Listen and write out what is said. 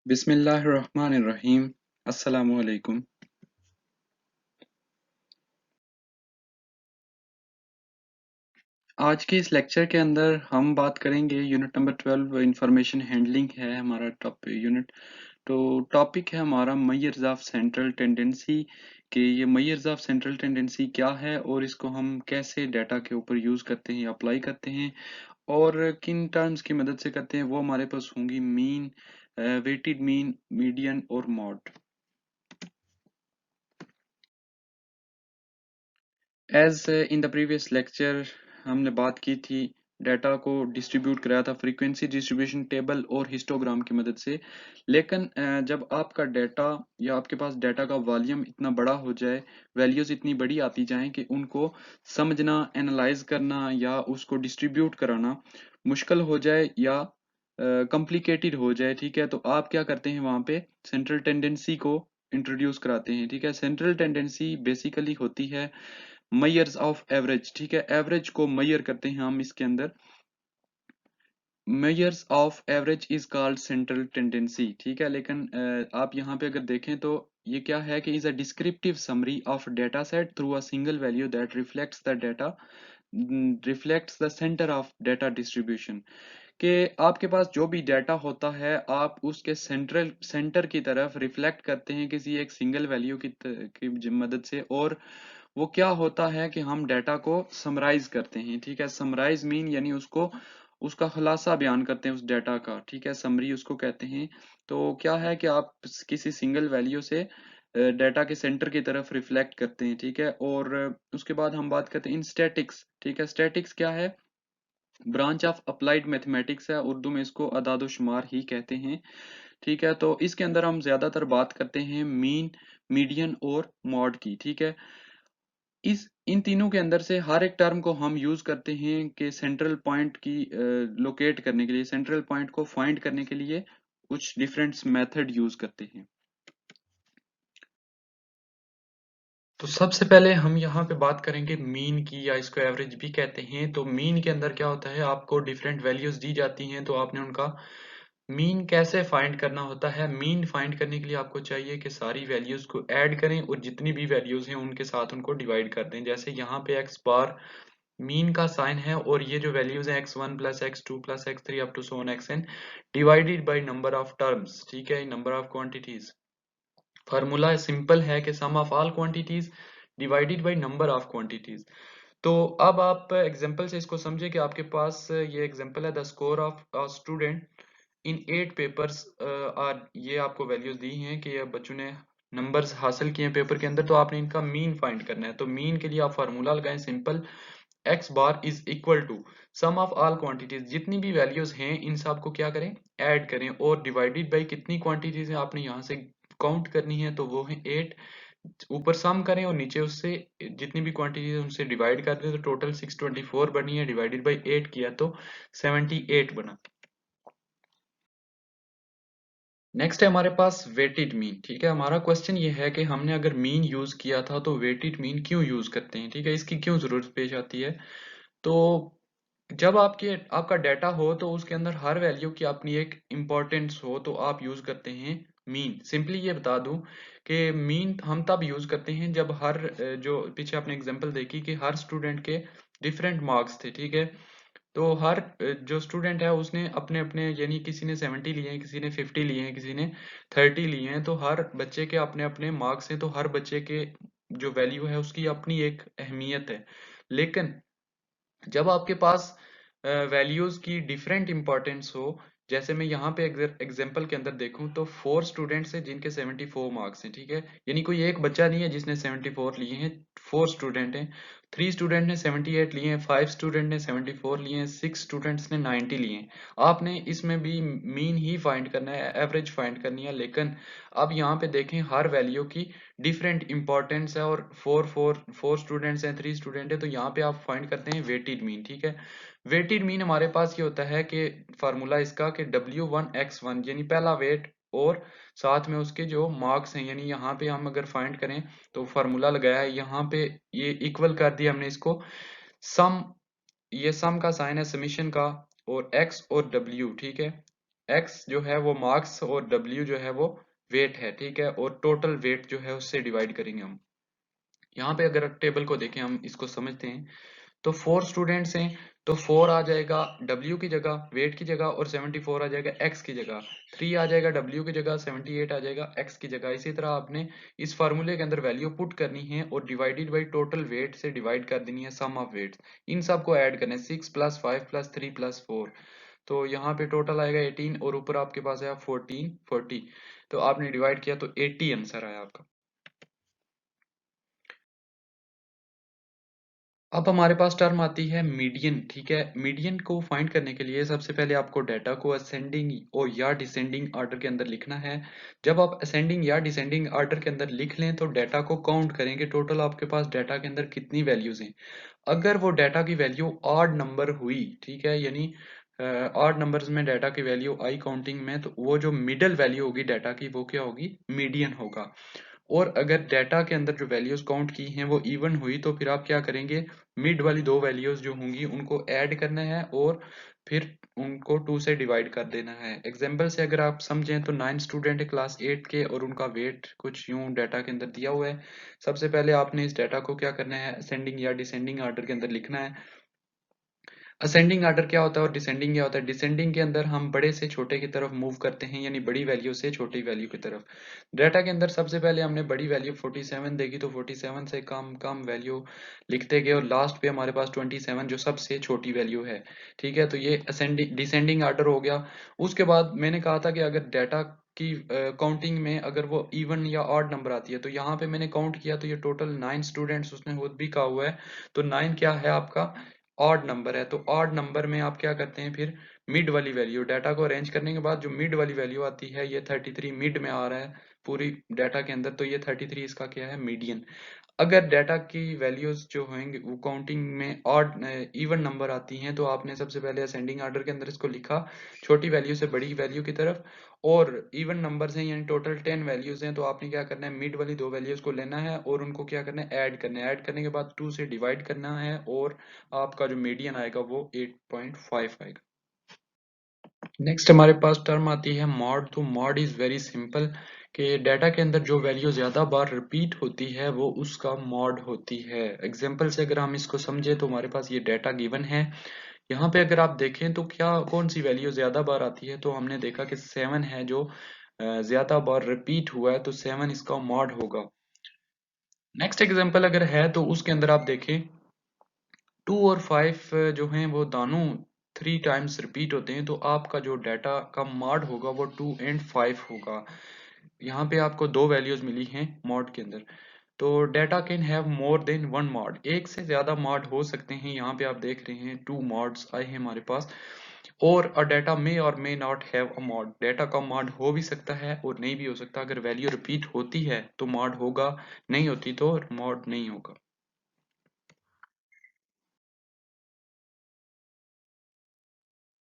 बिस्मिल्लाहिर्रहमानिर्रहीम। अस्सलामुअलैकुम। आज के इस लेक्चर के अंदर हम बात करेंगे यूनिट नंबर 12 इंफॉर्मेशन हैंडलिंग है हमारा टॉप यूनिट। तो टॉपिक है हमारा मेजर्स ऑफ सेंट्रल टेंडेंसी कि ये मेजर्स ऑफ सेंट्रल टेंडेंसी क्या है और इसको हम कैसे डाटा के ऊपर यूज करते हैं, अप्लाई करते हैं और किन टर्म्स की मदद से करते हैं। वो हमारे पास होंगी मीन, वेटेड मीन, मीडियन और mode. As in the previous lecture हमने बात की थी, डाटा को डिस्ट्रीब्यूट कराया था फ्रीक्वेंसी डिस्ट्रीब्यूशन टेबल और हिस्टोग्राम की मदद से। लेकिन जब आपका डाटा या आपके पास डाटा का वॉल्यूम इतना बड़ा हो जाए, वैल्यूज इतनी बड़ी आती जाएं कि उनको समझना, एनालाइज करना या उसको डिस्ट्रीब्यूट कराना मुश्किल हो जाए या कॉम्प्लिकेटेड हो जाए, ठीक है, तो आप क्या करते हैं, वहां पे सेंट्रल टेंडेंसी को इंट्रोड्यूस कराते हैं। ठीक है, सेंट्रल टेंडेंसी बेसिकली होती है मेजर्स ऑफ एवरेज। ठीक है, एवरेज को मेजर करते हैं हम इसके अंदर। Measures of average is called central tendency. ठीक है, लेकिन आप यहाँ पे अगर देखें तो ये क्या है कि is a descriptive summary of data set through a single value that reflects the data, reflects the centre of data distribution. कि आपके पास जो भी डाटा होता है आप उसके सेंटर की तरफ रिफ्लेक्ट करते हैं किसी एक सिंगल वैल्यू की मदद से। और वो क्या होता है कि हम डाटा को समराइज करते हैं। ठीक है, समराइज मीन यानी उसको उसका खुलासा बयान करते हैं उस डाटा का। ठीक है, समरी उसको कहते हैं। तो क्या है कि आप किसी सिंगल वैल्यू से डाटा के सेंटर की तरफ रिफ्लेक्ट करते हैं। ठीक है, और उसके बाद हम बात करते हैं इन स्टैटिक्स। ठीक है, स्टैटिक्स क्या है? ब्रांच ऑफ अप्लाइड मैथमेटिक्स है, उर्दू में इसको अदाद शुमार ही कहते हैं। ठीक है, तो इसके अंदर हम ज्यादातर बात करते हैं मीन, मीडियन और मॉड की। ठीक है, इस इन तीनों के अंदर से हर एक टर्म को हम यूज करते हैं कि सेंट्रल पॉइंट की लोकेट करने के लिए, सेंट्रल पॉइंट को फाइंड करने के लिए कुछ डिफरेंट मेथड यूज करते हैं। तो सबसे पहले हम यहाँ पे बात करेंगे मीन की, या इसको एवरेज भी कहते हैं। तो मीन के अंदर क्या होता है, आपको डिफरेंट वैल्यूज दी जाती हैं, तो आपने उनका मीन कैसे फाइंड करना होता है। मीन फाइंड करने के लिए आपको चाहिए कि सारी वैल्यूज को ऐड करें और जितनी भी वैल्यूज हैं उनके साथ उनको डिवाइड कर दें। जैसे यहाँ पे एक्स बार मीन का साइन है और ये जो वैल्यूज है x1 plus x2 plus x3 up to so on xn divided by number of terms. ठीक है, number of quantities. Formula simple है कि sum of all quantities divided by number of quantities. तो अब आप एग्जांपल से इसको समझे कि आपके पास ये एग्जांपल है, the score of a student in 8 papers are, ये आपको वैल्यूज दी हैं कि ये बच्चों ने नंबर्स हासिल किए हैं पेपर के अंदर, तो आपने इनका मीन फाइंड करना है। तो मीन के लिए आप फार्मूला लगाएं simple, x bar is equal to sum of all quantities, जितनी भी वैल्यूज हैं इन सब को क्या करें, ऐड करें, और डिवाइडेड बाई कितनी क्वांटिटीज है आपने यहाँ से काउंट करनी है, तो वो है 8। ऊपर सम करें और नीचे उससे जितनी भी क्वांटिटीज है उनसे डिवाइड कर दें, तो टोटल 624 बनी है, डिवाइडेड बाई 8 किया तो 78 बना। नेक्स्ट है हमारे पास वेटेड मीन। ठीक है, हमारा क्वेश्चन ये है कि हमने अगर मीन यूज किया था तो वेटेड मीन क्यों यूज करते हैं। ठीक है, इसकी क्यों जरूरत पेश आती है। तो जब आपका डाटा हो तो उसके अंदर हर वैल्यू की अपनी एक इम्पोर्टेंस हो, तो आप यूज करते हैं मीन। सिंपली ये बता दूं कि मीन हम तब यूज करते हैं जब जो पीछे आपने एग्जांपल देखी कि हर स्टूडेंट के डिफरेंट मार्क्स थे। ठीक है, तो हर जो स्टूडेंट है उसने अपने अपने, यानी किसी ने 70 लिए हैं, किसी ने 50 लिए हैं, किसी ने 30 लिए हैं, तो हर बच्चे के अपने अपने मार्क्स हैं, तो हर बच्चे के जो वैल्यू है उसकी अपनी एक अहमियत है। लेकिन जब आपके पास वैल्यूज की डिफरेंट इंपॉर्टेंस हो, जैसे मैं यहाँ पे एग्जांपल के अंदर देखूं तो 4 स्टूडेंट्स हैं जिनके 74 मार्क्स हैं। ठीक है, यानी कोई एक बच्चा नहीं है जिसने 74 लिए हैं, 4 स्टूडेंट हैं। 3 स्टूडेंट ने 78 लिए हैं, 5 स्टूडेंट ने 74 लिए हैं, 6 स्टूडेंट्स ने 90 लिए हैं। आपने इसमें भी मीन ही फाइंड करना है, एवरेज फाइंड करनी है। लेकिन अब यहाँ पे देखें हर वैल्यू की डिफरेंट इंपॉर्टेंस है, और फोर स्टूडेंट्स हैं, 3 स्टूडेंट है, तो यहाँ पे आप फाइंड करते हैं वेटेड मीन। ठीक है, वेटेड मीन हमारे पास ये होता है कि फार्मूला इसका कि W1 X1 यानी पहला वेट और साथ में उसके जो मार्क्स हैं, यानी यहाँ पे हम अगर फाइंड करें तो फार्मूला लगाया है यहाँ पे, ये इक्वल कर दिया हमने इसको। सम, ये सम का साइन है समीशन का, और x और w। ठीक है, x जो है वो मार्क्स और w जो है वो वेट है, ठीक है, और टोटल वेट जो है उससे डिवाइड करेंगे हम। यहाँ पे अगर टेबल को देखें, हम इसको समझते हैं, तो 4 स्टूडेंट्स हैं, तो 4 आ जाएगा W की जगह, वेट की जगह, और 74 आ जाएगा X की जगह, 3 आ जाएगा W की जगह, 78 आ जाएगा X की जगह। इसी तरह आपने इस फार्मूले के अंदर वैल्यू पुट करनी है और डिवाइडेड बाई टोटल वेट से डिवाइड कर देनी है सम ऑफ वेट्स। इन सब को ऐड करना है, 6 प्लस 5 प्लस 3 प्लस 4, तो यहाँ पे टोटल आएगा 18 और ऊपर आपके पास आया 14 40, तो आपने डिवाइड किया तो 80 आंसर आया आपका। अब हमारे पास टर्म आती है मीडियन, ठीक है। मीडियन को फाइंड करने के लिए सबसे पहले आपको डाटा को असेंडिंग और या डिसेंडिंग ऑर्डर के अंदर लिखना है। जब आप असेंडिंग या डिसेंडिंग ऑर्डर के अंदर लिख लें तो डाटा को काउंट करेंगे, टोटल आपके पास डाटा के अंदर कितनी वैल्यूज हैं। अगर वो डाटा की वैल्यू ऑड नंबर हुई, ठीक है, यानी ऑड नंबर्स में डाटा की वैल्यू आई काउंटिंग में, तो वो जो मिडल वैल्यू होगी डाटा की वो क्या होगी, मीडियन होगा। और अगर डाटा के अंदर जो वैल्यूज काउंट की हैं वो इवन हुई तो फिर आप क्या करेंगे, मिड वाली दो वैल्यूज जो होंगी उनको ऐड करना है और फिर उनको 2 से डिवाइड कर देना है। एग्जाम्पल से अगर आप समझें तो 9 स्टूडेंट है क्लास 8 के और उनका वेट कुछ यूं डाटा के अंदर दिया हुआ है। सबसे पहले आपने इस डाटा को क्या करना है, असेंडिंग या डिसेंडिंग ऑर्डर के अंदर लिखना है। असेंडिंग ऑर्डर क्या होता है और डिसेंडिंग क्या होता है। डिसेंडिंग के अंदर हम बड़े से छोटे की तरफ मूव करते हैं, यानी बड़ी वैल्यू से छोटी वैल्यू की तरफ। डाटा के अंदर सबसे पहले हमने बड़ी वैल्यू 47 देखी तो 47 से कम कम वैल्यू लिखते गए और लास्ट पे हमारे पास 27 जो सबसे छोटी वैल्यू है, ठीक है। तो ये असेंडिंग डिसेंडिंग ऑर्डर हो गया। उसके बाद मैंने कहा था कि अगर डाटा की काउंटिंग में अगर वो इवन या ऑड नंबर आती है, तो यहाँ पे मैंने काउंट किया तो ये टोटल 9 स्टूडेंट्स उसने खुद भी कहा हुआ है, तो 9 क्या है आपका, ऑड नंबर है। तो ऑड नंबर में आप क्या करते हैं, फिर मिड वाली वैल्यू, डाटा को अरेंज करने के बाद जो मिड वाली वैल्यू आती है, ये 33 मिड में आ रहा है पूरी डाटा के अंदर, तो ये 33 इसका क्या है, मीडियन। अगर डाटा की वैल्यूज जो होंगे वो काउंटिंग में ऑड इवन नंबर आती हैं तो आपने सबसे पहले असेंडिंग ऑर्डर के अंदर इसको लिखा, छोटी वैल्यू से बड़ी वैल्यू की तरफ। और इवन नंबर्स हैं यानी टोटल 10 वैल्यूज हैं, तो आपने क्या करना है, मिड वाली दो वैल्यूज को लेना है और उनको क्या करना है, ऐड करना है। ऐड करने के बाद 2 से डिवाइड करना है और आपका जो मीडियन आएगा वो 8.5 आएगा। नेक्स्ट हमारे पास टर्म आती है मॉड। तो मॉड इज वेरी सिंपल कि डाटा के अंदर जो वैल्यू ज्यादा बार रिपीट होती है वो उसका मॉड होती है। एग्जाम्पल से अगर हम इसको समझे तो हमारे पास ये डाटा गिवन है। यहाँ पे अगर आप देखें तो क्या कौन सी वैल्यू ज्यादा बार आती है, तो हमने देखा कि 7 है जो ज्यादा बार रिपीट हुआ है, तो 7 इसका मॉड होगा। नेक्स्ट एग्जाम्पल अगर है तो उसके अंदर आप देखें 2 और 5 जो हैं वो दोनों 3 टाइम्स रिपीट होते हैं, तो आपका जो डाटा का मॉड होगा वो 2 एंड 5 होगा। यहाँ पे आपको दो वैल्यूज मिली हैं मॉड के अंदर। तो data can have more than one mod, एक से ज्यादा मॉड हो सकते हैं। यहाँ पे आप देख रहे हैं 2 मॉड्स आए हैं हमारे पास। और अ डाटा मे और may not have a mod, data का मॉड हो भी सकता है और नहीं भी हो सकता। अगर वैल्यू रिपीट होती है तो मॉड होगा, नहीं होती तो मॉड नहीं होगा।